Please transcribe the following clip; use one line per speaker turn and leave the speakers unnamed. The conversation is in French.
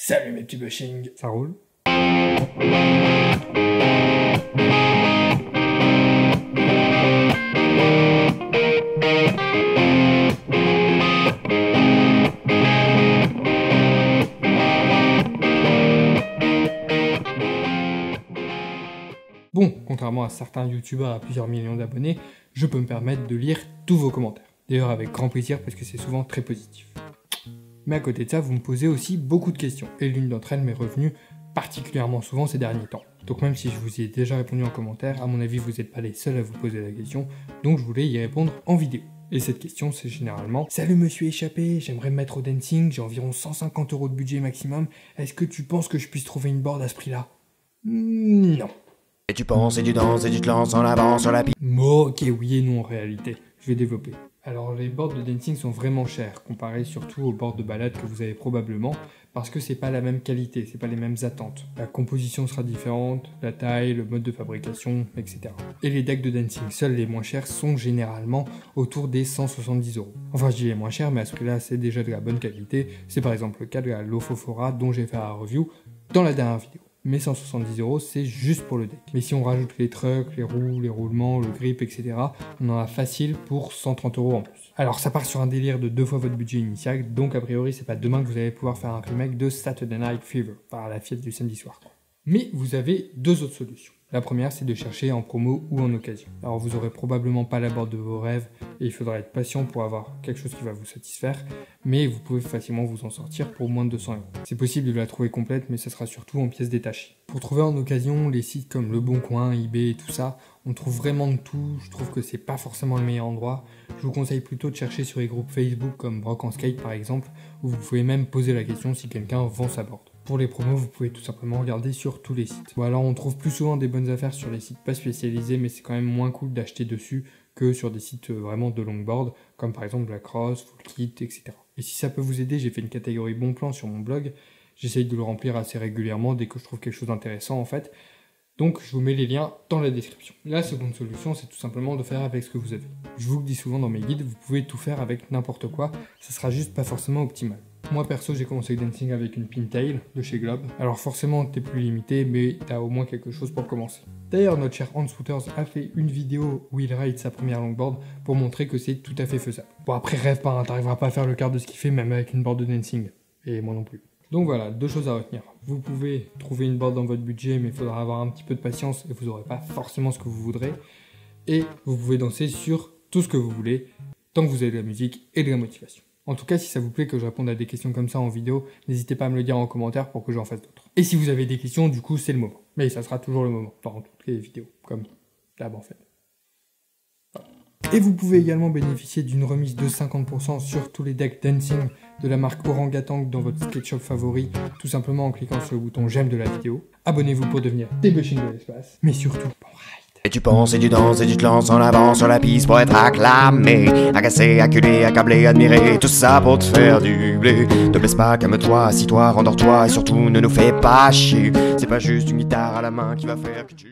Salut mes petits bushings, ça roule? Bon, contrairement à certains youtubeurs à plusieurs millions d'abonnés, je peux me permettre de lire tous vos commentaires. D'ailleurs avec grand plaisir parce que c'est souvent très positif. Mais à côté de ça, vous me posez aussi beaucoup de questions, et l'une d'entre elles m'est revenue particulièrement souvent ces derniers temps. Donc même si je vous y ai déjà répondu en commentaire, à mon avis vous n'êtes pas les seuls à vous poser la question, donc je voulais y répondre en vidéo. Et cette question c'est généralement « Salut monsieur échappé, j'aimerais me mettre au dancing, j'ai environ 150 € de budget maximum, est-ce que tu penses que je puisse trouver une board à ce prix-là » Non.
Et tu penses et tu danses et tu te lances en avant sur la piste.
Ok, oui et non en réalité, je vais développer. Alors les boards de dancing sont vraiment chers, comparés surtout aux boards de balade que vous avez probablement, parce que c'est pas la même qualité, c'est pas les mêmes attentes. La composition sera différente, la taille, le mode de fabrication, etc. Et les decks de dancing seuls les moins chers sont généralement autour des 170 €. Enfin je dis les moins chers, mais à ce prix-là c'est déjà de la bonne qualité, c'est par exemple le cas de la Lofofora dont j'ai fait la review dans la dernière vidéo. Mais 170 € c'est juste pour le deck. Mais si on rajoute les trucks, les roues, les roulements, le grip, etc., on en a facile pour 130 € en plus. Alors ça part sur un délire de 2 fois votre budget initial, donc a priori c'est pas demain que vous allez pouvoir faire un remake de Saturday Night Fever, par la fiesta du samedi soir. Mais vous avez deux autres solutions. La première, c'est de chercher en promo ou en occasion. Alors vous aurez probablement pas la board de vos rêves et il faudra être patient pour avoir quelque chose qui va vous satisfaire, mais vous pouvez facilement vous en sortir pour moins de 200 €. C'est possible de la trouver complète, mais ce sera surtout en pièces détachées. Pour trouver en occasion, les sites comme Le Bon Coin, eBay et tout ça, on trouve vraiment de tout. Je trouve que c'est pas forcément le meilleur endroit. Je vous conseille plutôt de chercher sur les groupes Facebook comme Brock en Skate par exemple, où vous pouvez même poser la question si quelqu'un vend sa board. Pour les promos, vous pouvez tout simplement regarder sur tous les sites. Ou alors on trouve plus souvent des bonnes affaires sur les sites pas spécialisés, mais c'est quand même moins cool d'acheter dessus que sur des sites vraiment de longboard, comme par exemple Black Cross, Full Kit, etc. Et si ça peut vous aider, j'ai fait une catégorie bon plan sur mon blog. J'essaye de le remplir assez régulièrement dès que je trouve quelque chose d'intéressant en fait. Donc je vous mets les liens dans la description. La seconde solution, c'est tout simplement de faire avec ce que vous avez. Je vous le dis souvent dans mes guides, vous pouvez tout faire avec n'importe quoi, ça sera juste pas forcément optimal. Moi perso j'ai commencé le dancing avec une pintail de chez Globe. Alors forcément t'es plus limité mais t'as au moins quelque chose pour commencer. D'ailleurs notre cher Hans Wouters a fait une vidéo où il ride sa première longboard pour montrer que c'est tout à fait faisable. Bon après rêve pas, hein, t'arriveras pas à faire le quart de ce qu'il fait même avec une board de dancing. Et moi non plus. Donc voilà, deux choses à retenir. Vous pouvez trouver une board dans votre budget mais il faudra avoir un petit peu de patience et vous n'aurez pas forcément ce que vous voudrez. Et vous pouvez danser sur tout ce que vous voulez tant que vous avez de la musique et de la motivation. En tout cas, si ça vous plaît que je réponde à des questions comme ça en vidéo, n'hésitez pas à me le dire en commentaire pour que j'en fasse d'autres. Et si vous avez des questions, du coup, c'est le moment. Mais ça sera toujours le moment, dans toutes les vidéos, comme d'hab en fait. Voilà. Et vous pouvez également bénéficier d'une remise de 50% sur tous les decks dancing de la marque Orangatang dans votre SketchUp favori, tout simplement en cliquant sur le bouton j'aime de la vidéo. Abonnez-vous pour devenir des bushings de l'espace, mais surtout, bon ride.
Et tu penses et tu danses et tu te lances en avant sur la piste pour être acclamé, agacé, acculé, accablé, admiré, tout ça pour te faire du blé. Ne baisse pas, calme-toi, assis-toi, rendors-toi et surtout ne nous fais pas chier. C'est pas juste une guitare à la main qui va faire que tu...